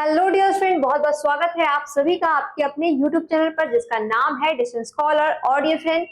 Hello dear friend, बहुत बहुत स्वागत है आप सभी का आपके अपने यूट्यूब चैनल पर जिसका नाम है डिस्टेंस स्कॉलर। और डियर फ्रेंड,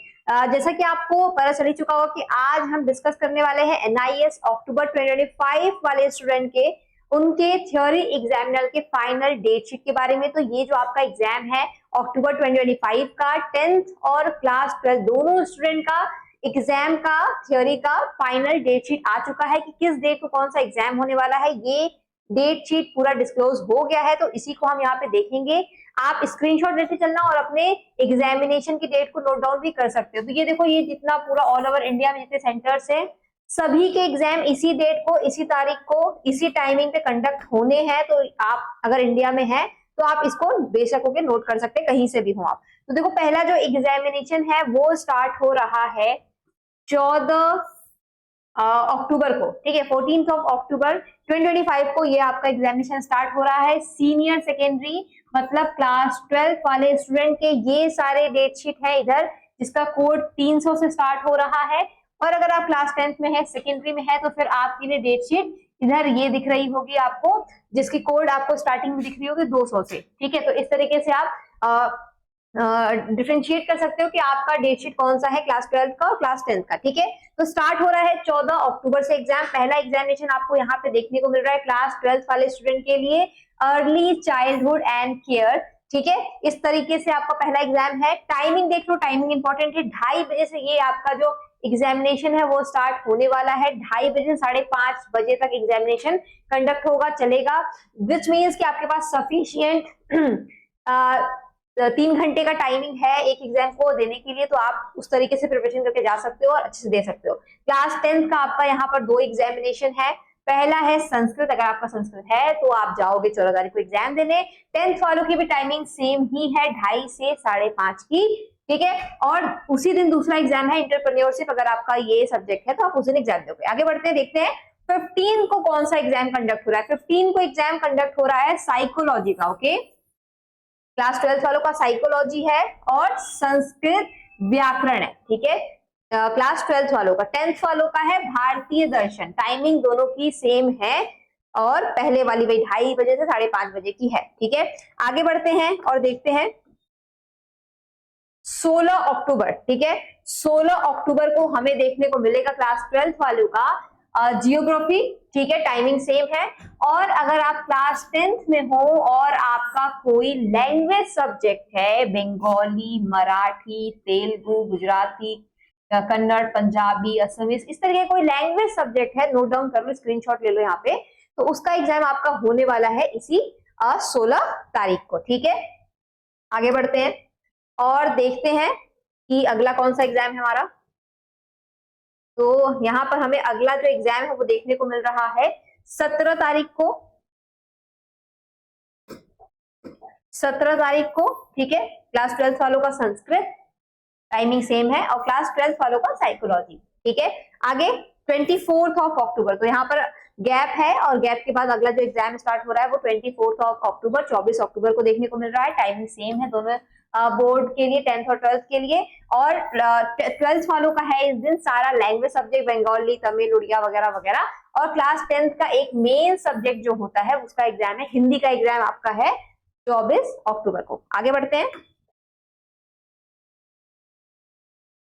जैसा कि आपको पता चल ही चुका होगा कि आज हम डिस्कस करने वाले हैं एनआईएस अक्टूबर 2025 वाले स्टूडेंट के उनके थ्योरी एग्जामिनर के फाइनल डेट शीट के बारे में। तो ये जो आपका एग्जाम है अक्टूबर 2025 का 10th और क्लास 12 दोनों स्टूडेंट का एग्जाम का थ्योरी का फाइनल डेट शीट आ चुका है कि किस डेट को कौन सा एग्जाम होने वाला है। ये डेट शीट पूरा डिस्क्लोज हो गया है, तो इसी को हम यहाँ पे देखेंगे। आप स्क्रीनशॉट लेते चलना और अपने एग्जामिनेशन की डेट को नोट डाउन भी कर सकते हो। तो ये देखो, ये जितना पूरा ऑल ओवर इंडिया में जितने सेंटर्स हैं सभी के एग्जाम इसी डेट को, इसी तारीख को, इसी टाइमिंग पे कंडक्ट होने हैं। तो आप अगर इंडिया में है तो आप इसको बेशक होके नोट कर सकते हैं, कहीं से भी हो आप। तो देखो, पहला जो एग्जामिनेशन है वो स्टार्ट हो रहा है 14 अक्टूबर को, ठीक है। 14 अक्टूबर 2025 को ये आपका एग्जामिनेशन स्टार्ट हो रहा है। सीनियर सेकेंडरी मतलब क्लास 12 वाले स्टूडेंट के ये सारे डेट शीट है इधर, जिसका कोड 300 से स्टार्ट हो रहा है। और अगर आप क्लास 10th में है, सेकेंडरी में है, तो फिर आपके लिए डेट शीट इधर ये दिख रही होगी आपको, जिसकी कोड आपको स्टार्टिंग में दिख रही होगी 200 से, ठीक है। तो इस तरीके से आप डिफरेंशिएट कर सकते हो कि आपका डेट शीट कौन सा है, क्लास 12 का और क्लास 10th का, ठीक है। तो स्टार्ट हो रहा है 14 अक्टूबर से एग्जाम। पहला एग्जामिनेशन आपको यहाँ पे देखने को मिल रहा है क्लास 12 वाले स्टूडेंट के लिए, अर्ली चाइल्डहुड एंड केयर, ठीक है। इस तरीके से आपका पहला एग्जाम है। टाइमिंग देख लो, टाइमिंग इंपॉर्टेंट है। 2:30 बजे से ये आपका जो एग्जामिनेशन है वो स्टार्ट होने वाला है। 2:30 बजे से 5:30 बजे तक एग्जामिनेशन कंडक्ट होगा, चलेगा, विच मीन्स कि आपके पास सफिशियंट 3 घंटे का टाइमिंग है एक एग्जाम को देने के लिए। तो आप उस तरीके से प्रिपरेशन करके जा सकते हो और अच्छे से दे सकते हो। क्लास 10th का आपका यहाँ पर 2 एग्जामिनेशन है। पहला है संस्कृत, अगर आपका संस्कृत है तो आप जाओगे 14 तारीख को एग्जाम देने। 10th वालों की भी टाइमिंग सेम ही है, 2:30 से 5:30 की, ठीक है। और उसी दिन दूसरा एग्जाम है एंटरप्रेन्योरशिप, अगर आपका ये सब्जेक्ट है तो आप उस दिन एग्जाम दोगे। आगे बढ़ते हैं, देखते हैं 15 को कौन सा एग्जाम कंडक्ट हो रहा है। 15 को एग्जाम कंडक्ट हो रहा है साइकोलॉजी का, ओके। क्लास 12 वालों का साइकोलॉजी है और संस्कृत व्याकरण है, ठीक है। क्लास 12 वालों का, 10th वालों का है भारतीय दर्शन। टाइमिंग दोनों की सेम है और पहले वाली वही 2:30 बजे से 5:30 बजे की है, ठीक है। आगे बढ़ते हैं और देखते हैं 16 अक्टूबर, ठीक है। 16 अक्टूबर को हमें देखने को मिलेगा क्लास 12 वालों का जियोग्राफी, ठीक है। टाइमिंग सेम है। और अगर आप क्लास 10th में हो और आपका कोई लैंग्वेज सब्जेक्ट है, बंगाली, मराठी, तेलुगु, गुजराती, कन्नड़, पंजाबी, असमीज, इस तरह के कोई लैंग्वेज सब्जेक्ट है, नोट डाउन कर लो, स्क्रीनशॉट ले लो यहाँ पे। तो उसका एग्जाम आपका होने वाला है इसी 16 तारीख को, ठीक है। आगे बढ़ते हैं और देखते हैं कि अगला कौन सा एग्जाम है हमारा। तो यहाँ पर हमें अगला जो एग्जाम है वो देखने को मिल रहा है 17 तारीख को, 17 तारीख को, ठीक है। क्लास 12 वालों का संस्कृत, टाइमिंग सेम है, और क्लास 12 वालों का साइकोलॉजी, ठीक है। आगे 24 अक्टूबर, तो यहाँ पर गैप है और गैप के बाद अगला जो एग्जाम स्टार्ट हो रहा है वो 24 अक्टूबर, 24 अक्टूबर को देखने को मिल रहा है। टाइमिंग सेम है दोनों बोर्ड के लिए, 10th और 12th के लिए। और 12th वालों का है इस दिन सारा लैंग्वेज सब्जेक्ट, बंगाली, तमिल, उड़िया वगैरह वगैरह। और क्लास 10th का एक मेन सब्जेक्ट जो होता है उसका एग्जाम है, हिंदी का एग्जाम आपका है 24 अक्टूबर को। आगे बढ़ते हैं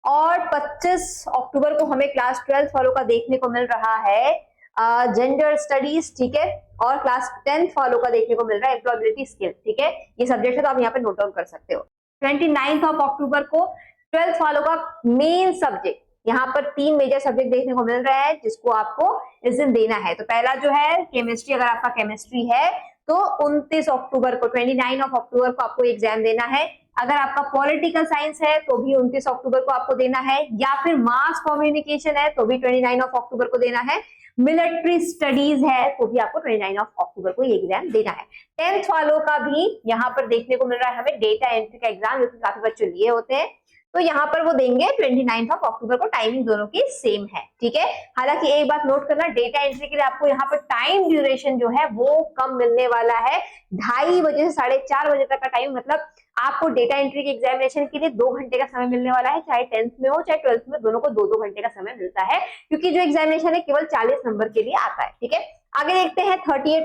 और 25 अक्टूबर को हमें क्लास 12 वालों का देखने को मिल रहा है जेंडर स्टडीज, ठीक है। और क्लास 10th वालों का देखने को मिल रहा है एम्प्लॉयबिलिटी स्किल, ठीक है। ये सब्जेक्ट है तो आप यहाँ पे नोट डाउन कर सकते हो। 29 अक्टूबर को 12th वालों का मेन सब्जेक्ट, यहाँ पर 3 मेजर सब्जेक्ट देखने को मिल रहा है जिसको आपको इस दिन देना है। तो पहला जो है केमिस्ट्री, अगर आपका केमिस्ट्री है तो 29 अक्टूबर को, 29 अक्टूबर को आपको एग्जाम देना है। अगर आपका पॉलिटिकल साइंस है तो भी 29 अक्टूबर को आपको देना है, या फिर मास कम्युनिकेशन है तो भी 29 अक्टूबर को देना है, मिलिट्री स्टडीज है तो भी आपको 29 अक्टूबर को ये एग्जाम देना है। 10th वालों का भी यहाँ पर देखने को मिल रहा है हमें डेटा एंट्री का एग्जाम, जो कि काफी बच्चे लिए होते हैं, तो यहाँ पर वो देंगे 29 अक्टूबर को। टाइमिंग दोनों की सेम है, ठीक है। हालांकि एक बात नोट करना, डेटा एंट्री के लिए आपको यहाँ पर टाइम ड्यूरेशन जो है वो कम मिलने वाला है। 2:30 बजे से 4:30 बजे तक का टाइम, मतलब आपको डेटा एंट्री के एग्जामिनेशन के लिए 2 घंटे का समय मिलने वाला है। चाहे 10th में हो चाहे 12th में, दोनों को 2-2 घंटे का समय मिलता है, क्योंकि जो एग्जामिनेशन है केवल 40 नंबर के लिए आता है, ठीक है। आगे देखते हैं 30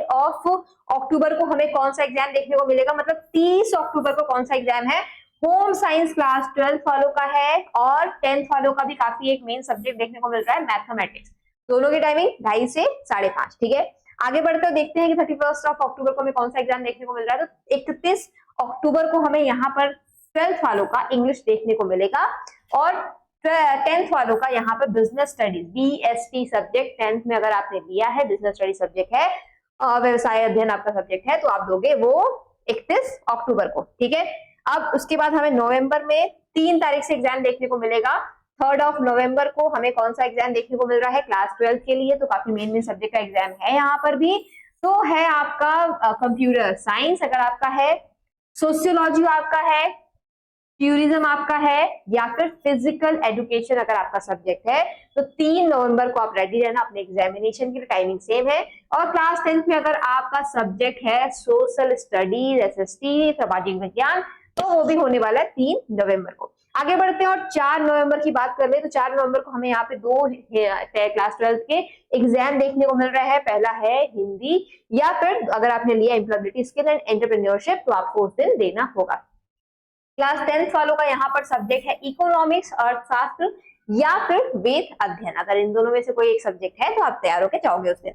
अक्टूबर को हमें कौन सा एग्जाम देखने को मिलेगा, मतलब 30 अक्टूबर को कौन सा एग्जाम है। होम साइंस क्लास 12 वालों का है और 10th वालों का भी काफी एक मेन सब्जेक्ट देखने को मिल रहा है, मैथमेटिक्स। दोनों की टाइमिंग 2:30 से 5:30, ठीक है। आगे बढ़ते हुए देखते हैं कि 31 अक्टूबर को हमें कौन सा एग्जाम देखने को मिल रहा है। तो 31 अक्टूबर को हमें यहाँ पर 12th वालों का इंग्लिश देखने को मिलेगा और 10th वालों का यहाँ पर business studies BST subject 10th में अगर आपने लिया है, बिजनेस स्टडी सब्जेक्ट है, व्यवसाय अध्ययन आपका सब्जेक्ट है, तो आप दोगे वो 31 अक्टूबर को, ठीक है। अब उसके बाद हमें नवंबर में 3 तारीख से एग्जाम देखने को मिलेगा। 3 नवंबर को हमें कौन सा एग्जाम देखने को मिल रहा है क्लास 12 के लिए, तो काफी मेन सब्जेक्ट का एग्जाम है यहाँ पर भी। तो है आपका कंप्यूटर साइंस अगर आपका है, सोशियोलॉजी आपका है, टूरिज्म आपका है, या फिर फिजिकल एजुकेशन अगर आपका सब्जेक्ट है। तो 3 नवंबर को आप रेडी रहना, अपने एग्जामिनेशन की टाइमिंग सेम है। और क्लास 10th में अगर आपका सब्जेक्ट है सोशल स्टडीज, SST, सामाजिक विज्ञान, तो वो भी होने वाला है 3 नवंबर को। आगे बढ़ते हैं और 4 नवंबर की बात कर ले तो 4 नवंबर को हमें यहाँ पे 2 क्लास 12 के एग्जाम देखने को मिल रहा है। पहला है हिंदी, या फिर अगर आपने लिया एम्प्लॉयबिलिटी स्किल एंड एंटरप्रेन्योरशिप तो आपको उस दिन देना होगा। क्लास 10th वालों का यहाँ पर सब्जेक्ट है इकोनॉमिक्स, अर्थशास्त्र, या फिर वेद अध्ययन। अगर इन दोनों में से कोई एक सब्जेक्ट है तो आप तैयार होकर जाओगे उस दिन।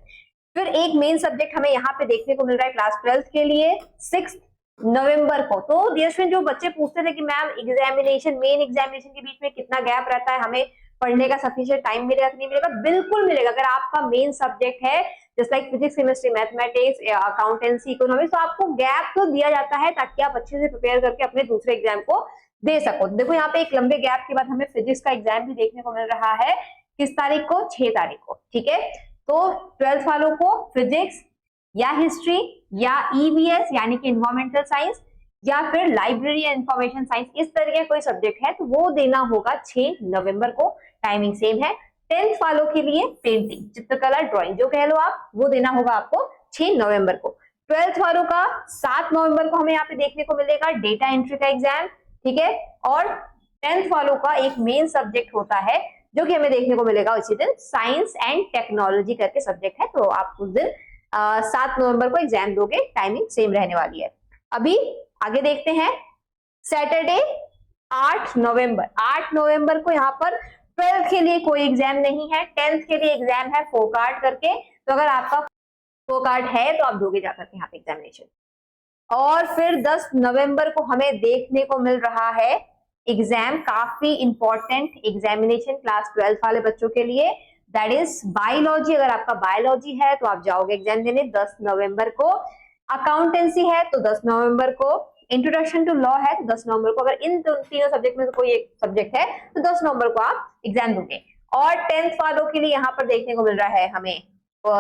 फिर एक मेन सब्जेक्ट हमें यहाँ पे देखने को मिल रहा है क्लास 12 के लिए 6 नवंबर को। तो देशविन जो बच्चे पूछते थे कि मैम एग्जामिनेशन, मेन एग्जामिनेशन के बीच में कितना गैप रहता है, हमें पढ़ने का सफिशिएंट टाइम मिलेगा कि नहीं मिलेगा, बिल्कुल मिलेगा। अगर आपका मेन सब्जेक्ट है just like physics, chemistry, mathematics, accountancy, economics, तो आपको गैप तो दिया जाता है ताकि आप अच्छे से प्रिपेयर करके अपने दूसरे एग्जाम को दे सको। देखो यहाँ पे एक लंबे गैप के बाद हमें फिजिक्स का एग्जाम भी देखने को मिल रहा है, किस तारीख को, 6 तारीख को, ठीक है। तो 12th वालों को फिजिक्स या हिस्ट्री या EVS यानी कि इन्वायरमेंटल साइंस, या फिर लाइब्रेरी एंड इंफॉर्मेशन साइंस, इस तरह का कोई सब्जेक्ट है तो वो देना होगा 6 नवंबर को, टाइमिंग सेम है। 10th वालों के लिए पेंटिंग, चित्रकला, ड्राइंग जो कह लो आप, वो देना होगा आपको 6 नवंबर को। 12th वालों का 7 नवंबर को हमें यहाँ पे देखने को मिलेगा डेटा एंट्री का एग्जाम, ठीक है। और 10th वालों का एक मेन सब्जेक्ट होता है जो कि हमें देखने को मिलेगा उसी दिन, साइंस एंड टेक्नोलॉजी करके सब्जेक्ट है, तो आप उस दिन 7 नवंबर को एग्जाम दोगे, टाइमिंग सेम रहने वाली है। अभी आगे देखते हैं सैटरडे 8 नवंबर। 8 नवंबर को यहाँ पर 12th के लिए कोई एग्जाम नहीं है, 10th के लिए एग्जाम है फोकार्ड करके। तो अगर आपका फोकार्ड है तो आप दोगे जाकर के यहाँ पे एग्जामिनेशन। और फिर 10 नवंबर को हमें देखने को मिल रहा है एग्जाम, काफी इंपॉर्टेंट एग्जामिनेशन क्लास 12 वाले बच्चों के लिए, दैट इज बायोलॉजी। अगर आपका बायोलॉजी है तो आप जाओगे एग्जाम देने 10 नवंबर को। अकाउंटेंसी है तो 10 नवंबर को। इंट्रोडक्शन टू लॉ है तो 10 नवंबर को। अगर इन तीनों सब्जेक्ट में से कोई एक सब्जेक्ट है तो 10 नवंबर को आप एग्जाम दोगे। और 10th वालों के लिए यहाँ पर देखने को मिल रहा है हमें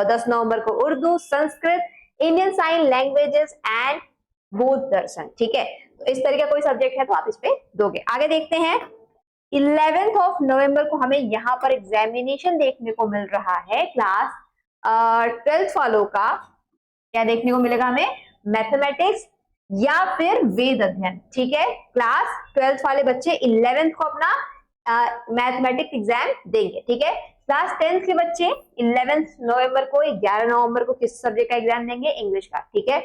10 नवंबर को Urdu, Sanskrit, Indian sign languages and बौद्ध दर्शन, ठीक है। तो इस तरह का कोई सब्जेक्ट है तो आप इस पे दोगे। आगे देखते हैं 11 नवंबर को हमें यहाँ पर एग्जामिनेशन देखने को मिल रहा है क्लास 12th वालों का। क्या देखने को मिलेगा हमें, मैथमेटिक्स या फिर वेद अध्ययन, ठीक है। क्लास 12th वाले बच्चे 11th को अपना मैथमेटिक्स एग्जाम देंगे, ठीक है। क्लास 10th के बच्चे 11 नवंबर को, 11 नवंबर को किस सब्जेक्ट का एग्जाम देंगे, इंग्लिश का, ठीक है।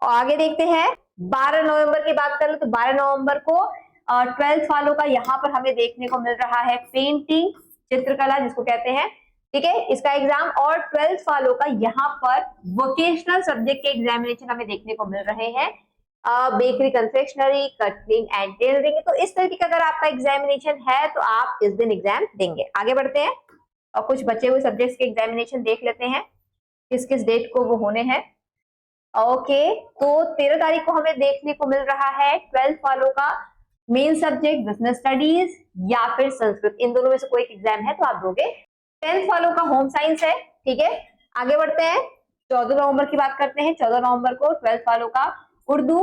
और आगे देखते हैं 12 नवंबर की बात करें तो 12 नवंबर को 12th वालों का यहाँ पर हमें देखने को मिल रहा है पेंटिंग, चित्रकला जिसको कहते हैं, ठीक है, इसका एग्जाम। और 12th वालों का यहाँ पर वोकेशनल सब्जेक्ट के एग्जामिनेशन हमें देखने को मिल रहे हैं, bakery, confectionery, cutting and tailoring. तो इस तरीके का अगर आपका एग्जामिनेशन है तो आप इस दिन एग्जाम देंगे। आगे बढ़ते हैं और कुछ बचे हुए सब्जेक्ट्स के एग्जामिनेशन देख लेते हैं, किस किस डेट को वो होने हैं। ओके, तो 13 तारीख को हमें देखने को मिल रहा है 12th वालों का मेन सब्जेक्ट बिजनेस स्टडीज या फिर संस्कृत, इन दोनों में से कोई एक एग्जाम है तो आप दोगे। 10th वालों का होम साइंस है, ठीक है। आगे बढ़ते हैं 14 नवंबर की बात करते हैं। 14 नवंबर को 12th वालों का उर्दू,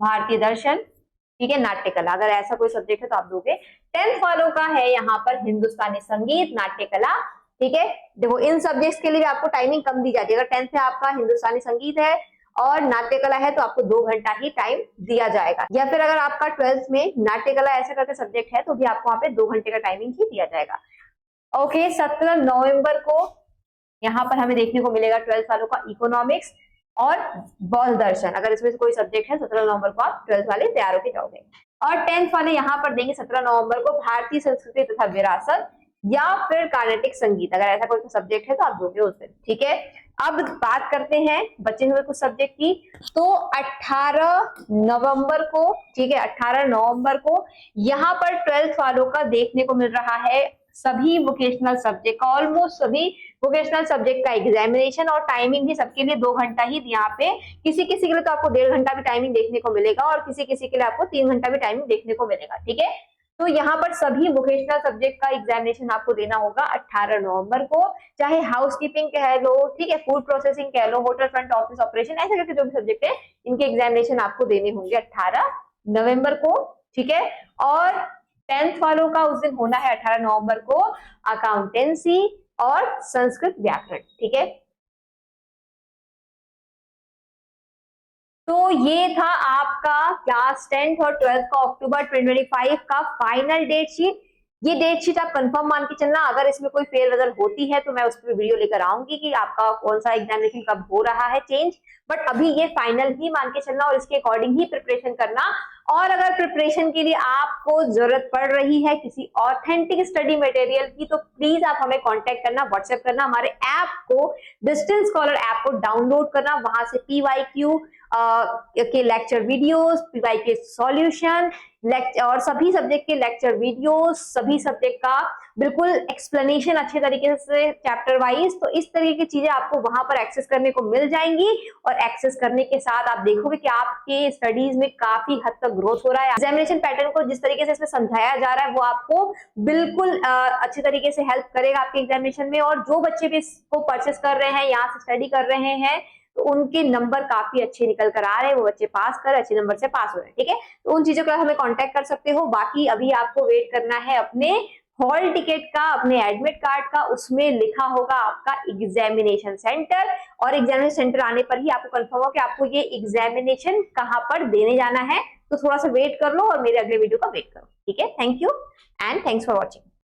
भारतीय दर्शन, ठीक है, नाट्य कला, अगर ऐसा कोई सब्जेक्ट है तो आप दोगे। 10th वालों का है यहाँ पर हिंदुस्तानी संगीत, नाट्य कला, ठीक है। देखो इन सब्जेक्ट्स के लिए आपको टाइमिंग कम दी जाती है। अगर 10th में आपका हिंदुस्तानी संगीत है और नाट्य कला है तो आपको 2 घंटा ही टाइम दिया जाएगा, या फिर अगर आपका 12th में नाट्य कला ऐसा करके सब्जेक्ट है तो भी आपको वहां पे 2 घंटे का टाइमिंग ही दिया जाएगा। ओके, 17 नवंबर को यहाँ पर हमें देखने को मिलेगा 12th वालों का इकोनॉमिक्स और बौद्ध दर्शन। अगर इसमें से कोई सब्जेक्ट है 17 नवंबर को आप 12th वाले तैयार होके जाओगे। और 10th वाले यहाँ पर देंगे 17 नवंबर को भारतीय संस्कृति तथा विरासत या फिर कार्नेटिक संगीत। अगर ऐसा कोई सब्जेक्ट है तो आप दोगे उस दिन, ठीक है। अब बात करते हैं बचे हुए कुछ सब्जेक्ट की। तो 18 नवंबर को, ठीक है, 18 नवंबर को यहाँ पर 12th वालों का देखने को मिल रहा है सभी वोकेशनल सब्जेक्ट, ऑलमोस्ट सभी वोकेशनल सब्जेक्ट का एग्जामिनेशन। और टाइमिंग भी सबके लिए 2 घंटा ही यहाँ पे, किसी किसी के लिए तो आपको 1.5 घंटा भी टाइमिंग देखने को मिलेगा और किसी किसी के लिए आपको 3 घंटा भी टाइमिंग देखने को मिलेगा, ठीक है। तो यहाँ पर सभी वोकेशनल सब्जेक्ट का एग्जामिनेशन आपको देना होगा 18 नवंबर को, चाहे हाउसकीपिंग कह लो, ठीक है, फूड प्रोसेसिंग कह लो, होटल फ्रंट ऑफिस ऑपरेशन, ऐसे करके जो भी सब्जेक्ट है इनके एग्जामिनेशन आपको देने होंगे 18 नवंबर को, ठीक है। और 10th वालों का उस दिन होना है 18 नवंबर को अकाउंटेंसी और संस्कृत व्याकरण, ठीक है। तो ये था आपका क्लास 10th और 12th का अक्टूबर 2025 का फाइनल डेट शीट। ये डेट शीट आप कंफर्म मान के चलना, अगर इसमें कोई फेरबदल होती है तो मैं उस पर वीडियो लेकर आऊंगी कि आपका कौन सा एग्जामिनेशन कब हो रहा है चेंज, बट अभी ये फाइनल ही मान के चलना और इसके अकॉर्डिंग ही प्रिपरेशन करना। और अगर प्रिपरेशन के लिए आपको जरूरत पड़ रही है किसी ऑथेंटिक स्टडी मटेरियल की तो प्लीज आप हमें कांटेक्ट करना, व्हाट्सएप करना, हमारे ऐप को, डिस्टेंस स्कॉलर ऐप को डाउनलोड करना, वहां से PYQ के लेक्चर वीडियोस, PYQ सॉल्यूशन और सभी सब्जेक्ट के लेक्चर वीडियोस, सभी सब्जेक्ट का बिल्कुल एक्सप्लेनेशन अच्छे तरीके से चैप्टर वाइज, तो इस तरीके की चीजें आपको वहां पर एक्सेस करने को मिल जाएंगी। और एक्सेस करने के साथ आप देखोगे कि आपके स्टडीज में काफी हद तक ग्रोथ हो रहा है। एग्जामिनेशन पैटर्न को जिस तरीके से इसमें समझाया जा रहा है वो आपको बिल्कुल अच्छे तरीके से हेल्प करेगा आपके एग्जामिनेशन में। और जो बच्चे भी इसको परचेस कर रहे हैं, यहाँ से स्टडी कर रहे हैं, तो उनके नंबर काफी अच्छे निकल कर आ रहे हैं, वो बच्चे पास कर अच्छे नंबर से पास हो रहे हैं, ठीक है। तो उन चीजों का हमें कांटेक्ट कर सकते हो। बाकी अभी आपको वेट करना है अपने हॉल टिकट का, अपने एडमिट कार्ड का, उसमें लिखा होगा आपका एग्जामिनेशन सेंटर, और एग्जामिनेशन सेंटर आने पर ही आपको कंफर्म हो कि आपको ये एग्जामिनेशन कहाँ पर देने जाना है। तो थोड़ा सा वेट कर लो और मेरे अगले वीडियो का वेट करो, ठीक है। Thank you and thanks for watching.